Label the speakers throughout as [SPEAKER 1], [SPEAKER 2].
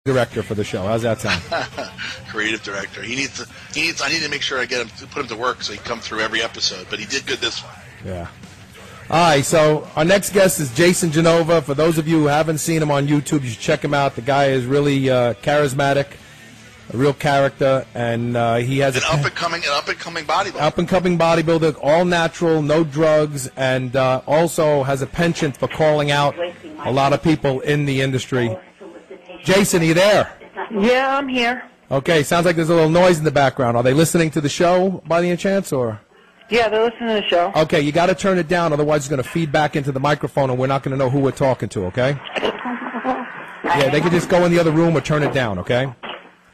[SPEAKER 1] director for the show. How's that sound?
[SPEAKER 2] Creative director. He needs. I need to make sure I get him to put him to work so he can come through every episode. But he did good this one.
[SPEAKER 1] Yeah. All right. So our next guest is Jason Genova. For those of you who haven't seen him on YouTube, you should check him out. The guy is really charismatic, a real character, and he has
[SPEAKER 2] an up and coming bodybuilder.
[SPEAKER 1] Up and coming bodybuilder, all natural, no drugs, and also has a penchant for calling out a lot of people in the industry. Jason, are you there?
[SPEAKER 3] Yeah, I'm here.
[SPEAKER 1] Okay, sounds like there's a little noise in the background. Are they listening to the show by any chance, or?
[SPEAKER 3] Yeah, they're listening to the show.
[SPEAKER 1] Okay, you got to turn it down, otherwise it's going to feed back into the microphone, and we're not going to know who we're talking to. Okay? Yeah, they can just go in the other room or turn it down. Okay?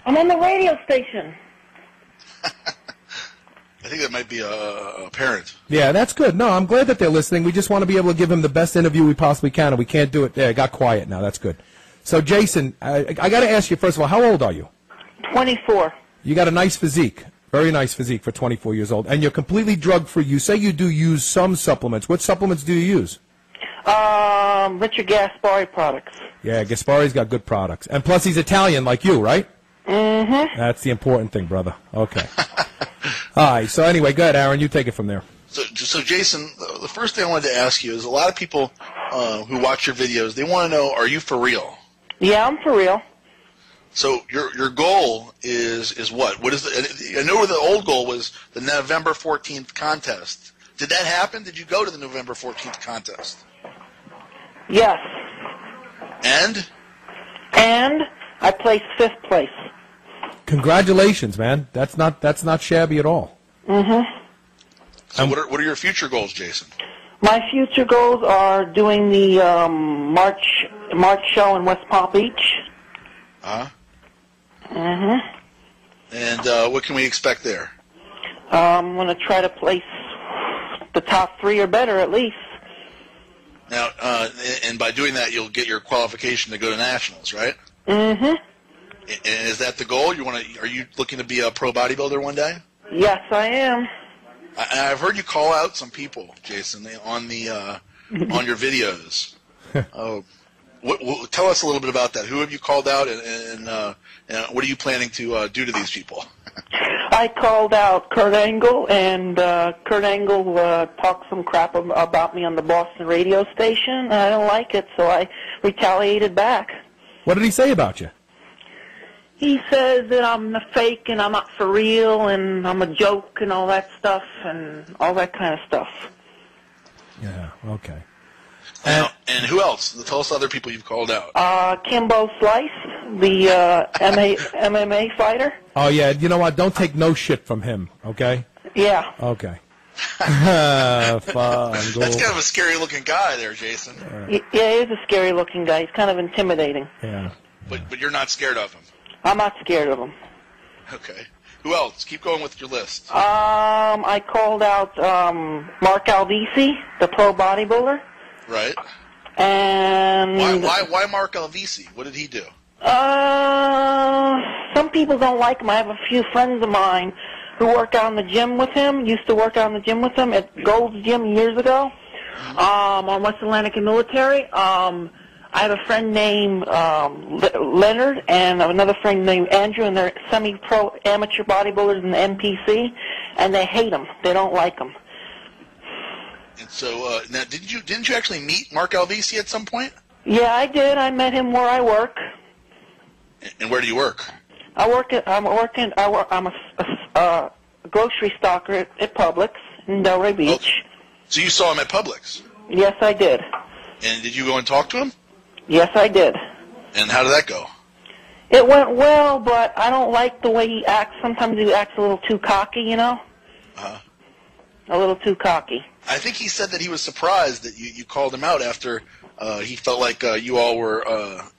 [SPEAKER 3] I'm on the radio station.
[SPEAKER 2] I think that might be a parent.
[SPEAKER 1] Yeah, that's good. No, I'm glad that they're listening. We just want to be able to give them the best interview we possibly can, and we can't do it. There, it got quiet now. That's good. So, Jason, I got to ask you, first of all, how old are you?
[SPEAKER 3] 24.
[SPEAKER 1] You got a nice physique, very nice physique for 24 years old, and you're completely drug-free. You say you do use some supplements. What supplements do you use?
[SPEAKER 3] Richard Gaspari products.
[SPEAKER 1] Yeah, Gaspari's got good products. And plus he's Italian like you, right?
[SPEAKER 3] Mm-hmm.
[SPEAKER 1] That's the important thing, brother. Okay. All right, so anyway, go ahead, Aaron. You take it from there.
[SPEAKER 2] So Jason, the first thing I wanted to ask you is a lot of people who watch your videos, they want to know, are you for real?
[SPEAKER 3] Yeah, I'm for real.
[SPEAKER 2] So your goal is what? What is the? I know the old goal was the November 14th contest. Did that happen? Did you go to the November 14th contest?
[SPEAKER 3] Yes.
[SPEAKER 2] And
[SPEAKER 3] I placed 5th place.
[SPEAKER 1] Congratulations, man. That's not shabby at all.
[SPEAKER 3] Mm-hmm.
[SPEAKER 2] So what are your future goals, Jason?
[SPEAKER 3] My future goals are doing the March show in West Palm Beach. Mm-hmm.
[SPEAKER 2] And what can we expect there?
[SPEAKER 3] I'm going to try to place the top 3 or better at least.
[SPEAKER 2] Now, and by doing that, you'll get your qualification to go to nationals, right?
[SPEAKER 3] Mm-hmm.
[SPEAKER 2] And is that the goal? Are you looking to be a pro bodybuilder one day?
[SPEAKER 3] Yes, I am.
[SPEAKER 2] I've heard you call out some people, Jason, on your videos. Tell us a little bit about that. Who have you called out, and what are you planning to do to these people?
[SPEAKER 3] I called out Kurt Angle, and Kurt Angle talked some crap about me on the Boston radio station, and I don't like it, so I retaliated back.
[SPEAKER 1] What did he say about you?
[SPEAKER 3] He says that I'm a fake and I'm not for real and I'm a joke and all that stuff and all that kind of stuff.
[SPEAKER 1] Yeah, okay.
[SPEAKER 2] And who else? Tell us other people you've called out.
[SPEAKER 3] Kimbo Slice, the MMA fighter.
[SPEAKER 1] Oh, yeah, you know what? Don't take no shit from him, okay?
[SPEAKER 3] Yeah.
[SPEAKER 1] Okay. That's
[SPEAKER 2] kind of a scary-looking guy there, Jason.
[SPEAKER 3] Yeah, he is a scary-looking guy. He's kind of intimidating.
[SPEAKER 1] Yeah.
[SPEAKER 2] But you're not scared of him?
[SPEAKER 3] I'm not scared of him.
[SPEAKER 2] Okay. Who else? Keep going with your list.
[SPEAKER 3] I called out Mark Alvisi, the pro bodybuilder.
[SPEAKER 2] Right.
[SPEAKER 3] And
[SPEAKER 2] why Mark Alvisi? What did he do?
[SPEAKER 3] Some people don't like him. I have a few friends of mine who work out in the gym with him, used to work out in the gym with him at Gold's Gym years ago, on West Atlantic and Military. I have a friend named Leonard and another friend named Andrew, and they're semi-pro amateur bodybuilders in the NPC, and they hate him. They don't like him.
[SPEAKER 2] And so, now, didn't you actually meet Mark Alvisi at some point?
[SPEAKER 3] Yeah, I did. I met him where I work.
[SPEAKER 2] And where do you work?
[SPEAKER 3] I'm a grocery stocker at Publix in Delray Beach.
[SPEAKER 2] Oh, so you saw him at Publix?
[SPEAKER 3] Yes, I did.
[SPEAKER 2] And did you go and talk to him?
[SPEAKER 3] Yes, I did.
[SPEAKER 2] And how did that go?
[SPEAKER 3] It went well, but I don't like the way he acts. Sometimes he acts a little too cocky, you know? A little too cocky.
[SPEAKER 2] I think he said that he was surprised that you called him out after he felt like you all were,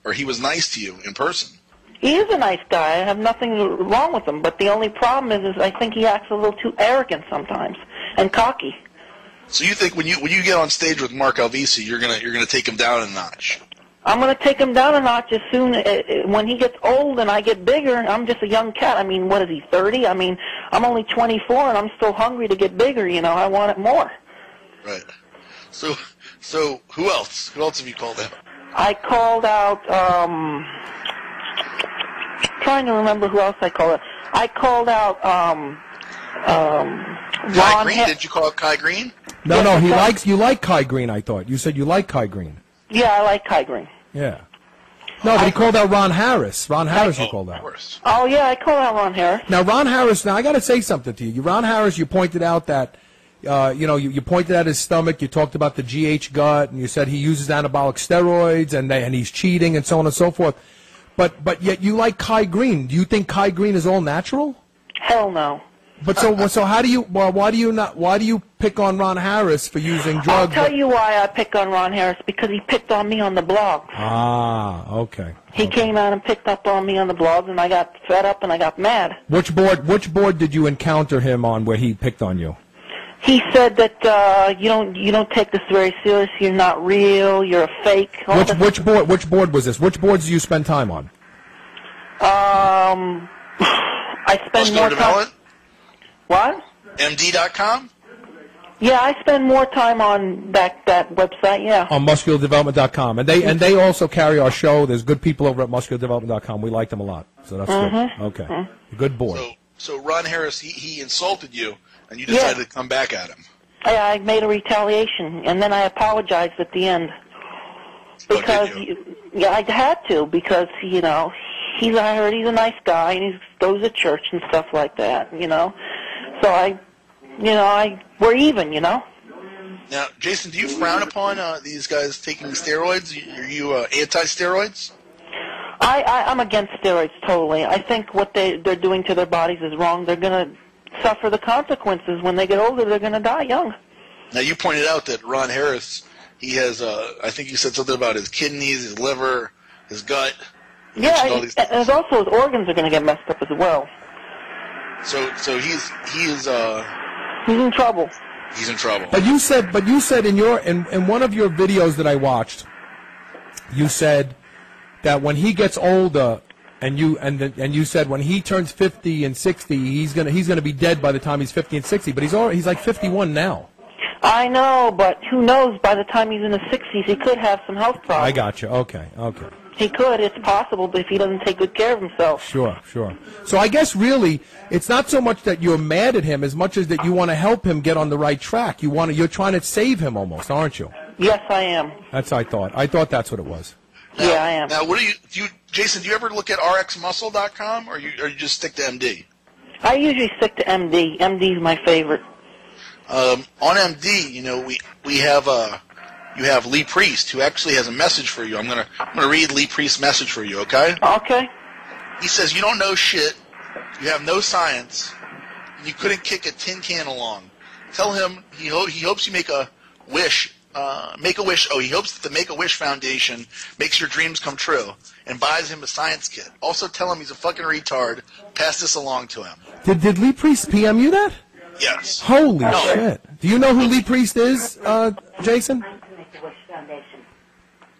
[SPEAKER 2] or he was nice to you in person.
[SPEAKER 3] He is a nice guy. I have nothing wrong with him, but the only problem is I think he acts a little too arrogant sometimes and cocky.
[SPEAKER 2] So you think when you get on stage with Mark Alvisi, you're gonna take him down a notch?
[SPEAKER 3] I'm going to take him down a notch as soon when he gets old and I get bigger. I'm just a young cat. I mean, what is he, 30? I mean, I'm only 24 and I'm still hungry to get bigger. You know, I want it more.
[SPEAKER 2] Right. So who else? Who else have you called out?
[SPEAKER 3] I called out trying to remember who else I called out. I called out
[SPEAKER 2] Kai
[SPEAKER 3] Ron.
[SPEAKER 2] Green? Did you call out Kai Green?
[SPEAKER 1] No, no, you like Kai Green, I thought. You said you like Kai Green.
[SPEAKER 3] Yeah, I like Kai Green.
[SPEAKER 1] Yeah. No, but he called out Ron Harris. Ron Harris you called out.
[SPEAKER 2] Of course.
[SPEAKER 3] Oh, yeah, I called out Ron Harris.
[SPEAKER 1] Now, Ron Harris, now I got to say something to you. Ron Harris, you pointed out that, you pointed out his stomach. You talked about the GH gut, and you said he uses anabolic steroids, and he's cheating, and so on and so forth. But yet you like Kai Green. Do you think Kai Green is all natural?
[SPEAKER 3] Hell no.
[SPEAKER 1] But so how do you? Well, why do you pick on Ron Harris for using drugs?
[SPEAKER 3] I'll tell you why I pick on Ron Harris, because he picked on me on the blog.
[SPEAKER 1] Ah, okay.
[SPEAKER 3] He came out and picked up on me on the blog, and I got fed up and I got mad.
[SPEAKER 1] Which board did you encounter him on where he picked on you?
[SPEAKER 3] He said that you don't take this very serious. You're not real. You're a fake.
[SPEAKER 1] Which board was this? Which boards do you spend time on?
[SPEAKER 3] I spend more time. What?
[SPEAKER 2] MD.com?
[SPEAKER 3] Yeah, I spend more time on that website. Yeah.
[SPEAKER 1] On musculardevelopment.com, and they also carry our show. There's good people over at musculardevelopment.com. We like them a lot, so that's good. Okay, good board.
[SPEAKER 2] So Ron Harris, he insulted you, and you decided to come back at him.
[SPEAKER 3] I made a retaliation, and then I apologized at the end because I had to, because I heard he's a nice guy and he goes to church and stuff like that. So we're even. Now,
[SPEAKER 2] Jason, do you frown upon these guys taking steroids? Are you anti-steroids?
[SPEAKER 3] I'm against steroids totally. I think what they're doing to their bodies is wrong. They're going to suffer the consequences. When they get older, they're going to die young.
[SPEAKER 2] Now, you pointed out that Ron Harris, he has, I think you said something about his kidneys, his liver, his gut.
[SPEAKER 3] Yeah, and also his organs are going to get messed up as well.
[SPEAKER 2] So he's
[SPEAKER 3] in trouble.
[SPEAKER 2] He's in trouble.
[SPEAKER 1] But you said in one of your videos that I watched, you said that when he gets older, and you said when he turns 50 and 60, he's gonna be dead by the time he's 50 and 60. But he's like 51 now.
[SPEAKER 3] I know, but who knows? By the time he's in his 60s, he could have some health problems.
[SPEAKER 1] I got you. Okay.
[SPEAKER 3] He could. It's possible, but if he doesn't take good care of himself.
[SPEAKER 1] Sure. So I guess really, it's not so much that you're mad at him as much as that you want to help him get on the right track. You're trying to save him almost, aren't you?
[SPEAKER 3] Yes, I am.
[SPEAKER 1] That's what I thought. I thought that's what it was.
[SPEAKER 2] Now,
[SPEAKER 3] yeah, I am.
[SPEAKER 2] Now, what do you, Jason? Do you ever look at rxmuscle.com, or you just stick to MD?
[SPEAKER 3] I usually stick to MD. MD is my favorite.
[SPEAKER 2] On MD, we have you have Lee Priest, who actually has a message for you. I'm gonna read Lee Priest's message for you, okay?
[SPEAKER 3] Okay.
[SPEAKER 2] He says you don't know shit, you have no science, and you couldn't kick a tin can along. Tell him he hopes you make a wish. Make a Wish. Oh, he hopes that the Make a Wish Foundation makes your dreams come true and buys him a science kit. Also, tell him he's a fucking retard. Pass this along to him.
[SPEAKER 1] Did Lee Priest PM you that?
[SPEAKER 2] Yes.
[SPEAKER 1] Holy shit! Do you know who Lee Priest is, Jason?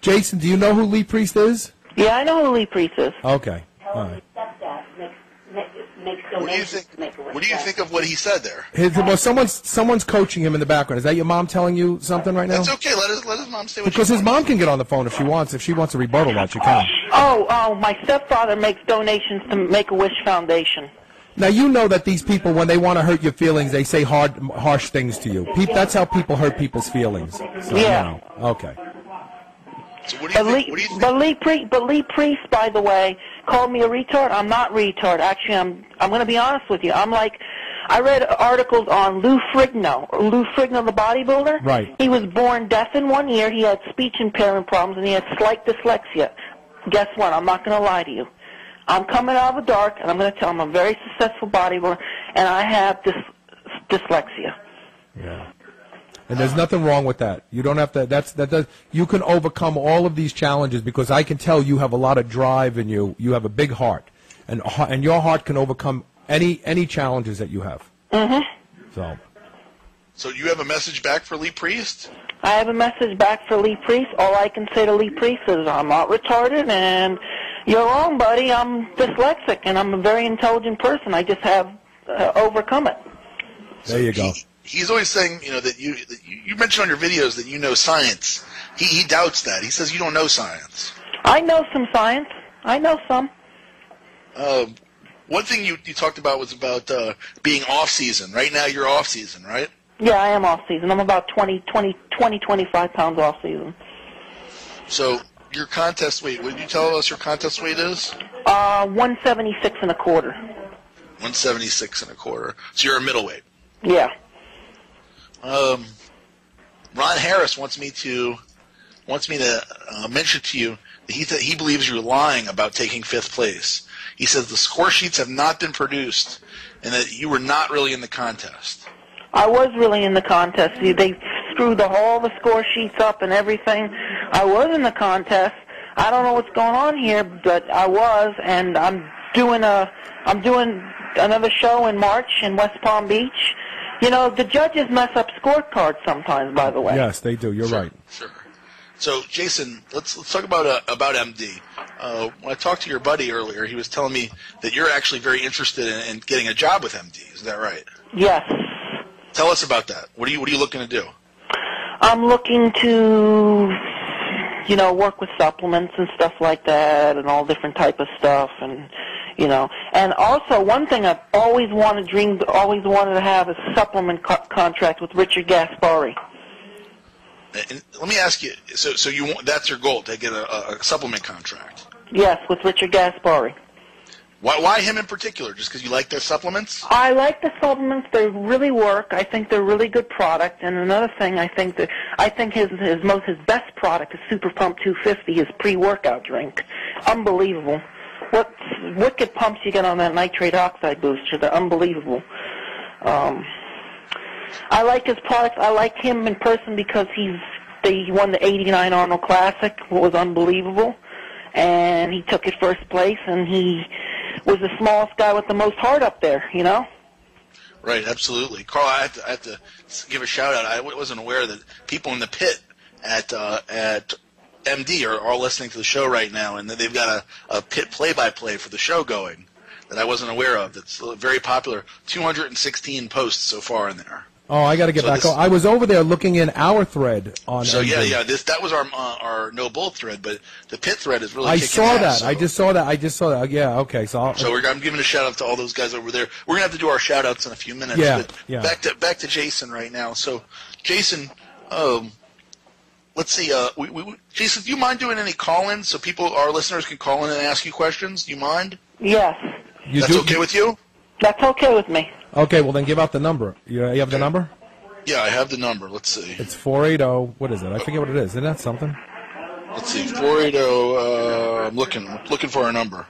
[SPEAKER 1] Jason, do you know who Lee Priest is?
[SPEAKER 3] Yeah, I know who Lee Priest is.
[SPEAKER 1] Okay. All right.
[SPEAKER 2] What do you think of what he said there?
[SPEAKER 1] Well, someone's coaching him in the background. Is that your mom telling you something right now?
[SPEAKER 2] That's okay. Let his mom say what
[SPEAKER 1] because his mom can get on the phone if she wants. If she wants to rebuttal that, she can.
[SPEAKER 3] Oh, my stepfather makes donations to Make-A-Wish Foundation.
[SPEAKER 1] Now, you know that these people, when they want to hurt your feelings, they say harsh things to you. That's how people hurt people's feelings. So,
[SPEAKER 3] yeah.
[SPEAKER 1] Okay.
[SPEAKER 2] So what do you think?
[SPEAKER 3] But Lee Priest, by the way, called me a retard. I'm not retard. Actually, I'm going to be honest with you. I read articles on Lou Ferrigno the bodybuilder.
[SPEAKER 1] Right.
[SPEAKER 3] He was born deaf in 1 year. He had speech impairment problems, and he had slight dyslexia. Guess what? I'm not going to lie to you. I'm coming out of the dark, and I'm going to tell him I'm a very successful bodybuilder, and I have dyslexia.
[SPEAKER 1] Yeah. And there's nothing wrong with that. You don't have to. You can overcome all of these challenges because I can tell you have a lot of drive in you. You have a big heart, and your heart can overcome any challenges that you have.
[SPEAKER 3] Mm-hmm.
[SPEAKER 2] So you have a message back for Lee Priest?
[SPEAKER 3] I have a message back for Lee Priest. All I can say to Lee Priest is I'm not retarded, and you're wrong, buddy. I'm dyslexic, and I'm a very intelligent person. I just have overcome it.
[SPEAKER 1] There you go.
[SPEAKER 2] He's always saying, that you mentioned on your videos that you know science. He doubts that. He says you don't know science.
[SPEAKER 3] I know some science. I know some.
[SPEAKER 2] One thing you talked about was about being off season. Right now you're off season, right?
[SPEAKER 3] Yeah, I am off season. I'm about 25 pounds off season.
[SPEAKER 2] So your contest weight, what did you tell us your contest weight is?
[SPEAKER 3] 176 and a quarter.
[SPEAKER 2] 176 and a quarter. So you're a middleweight.
[SPEAKER 3] Yeah.
[SPEAKER 2] Ron Harris wants me to mention to you that he believes you're lying about taking 5th place. He says the score sheets have not been produced and that you were not really in the contest.
[SPEAKER 3] I was really in the contest. They screwed all the score sheets up and everything. I was in the contest. I don't know what's going on here, but I was, and I'm doing another show in March in West Palm Beach. You know, the judges mess up scorecards sometimes, by the way.
[SPEAKER 1] Yes, they do. You're right.
[SPEAKER 2] Sure. So, Jason, let's talk about MD. When I talked to your buddy earlier, he was telling me that you're actually very interested in getting a job with MD. Is that right?
[SPEAKER 3] Yes.
[SPEAKER 2] Tell us about that. What are you looking to do?
[SPEAKER 3] I'm looking to, work with supplements and stuff like that, and all different type of stuff, and and also one thing I've always wanted to have a supplement contract with Richard Gaspari.
[SPEAKER 2] And let me ask you. So that's your goal, to get a supplement contract?
[SPEAKER 3] Yes, with Richard Gaspari.
[SPEAKER 2] Why him in particular? Just because you like their supplements?
[SPEAKER 3] I like the supplements. They really work. I think they're really good product. And another thing, I think his best product is Super Pump 250, his pre-workout drink. Unbelievable. What wicked pumps you get on that nitrate oxide booster. They're unbelievable. I like his products. I like him in person because he won the '89 Arnold Classic, what was unbelievable, and he took it first place, and he was the smallest guy with the most heart up there,
[SPEAKER 2] Right, absolutely. Carl, I have to give a shout-out. I wasn't aware that people in the pit at MD are all listening to the show right now, and that they've got a pit play-by-play for the show going that I wasn't aware of. That's very popular. 216 posts so far in there.
[SPEAKER 1] Oh, I got to get back. I was over there looking in our thread on.
[SPEAKER 2] So
[SPEAKER 1] MD.
[SPEAKER 2] yeah. That was our no bull thread, but the pit thread is really.
[SPEAKER 1] I
[SPEAKER 2] kicking
[SPEAKER 1] saw
[SPEAKER 2] ass,
[SPEAKER 1] that.
[SPEAKER 2] so.
[SPEAKER 1] I just saw that. Yeah. Okay. So
[SPEAKER 2] I'm giving a shout out to all those guys over there. We're gonna have to do our shout outs in a few minutes.
[SPEAKER 1] Yeah.
[SPEAKER 2] But
[SPEAKER 1] Yeah.
[SPEAKER 2] Back to Jason right now. So, Jason, let's see. Jason, do you mind doing any call-ins so our listeners can call in and ask you questions? Do you mind?
[SPEAKER 3] Yes.
[SPEAKER 2] That's okay with you?
[SPEAKER 3] That's okay with me.
[SPEAKER 1] Okay. Well, then give out the number. You have the number?
[SPEAKER 2] Yeah, I have the number. Let's see.
[SPEAKER 1] It's 480. What is it? I forget what it is. Isn't that something?
[SPEAKER 2] Let's see. 480. I'm looking for our number.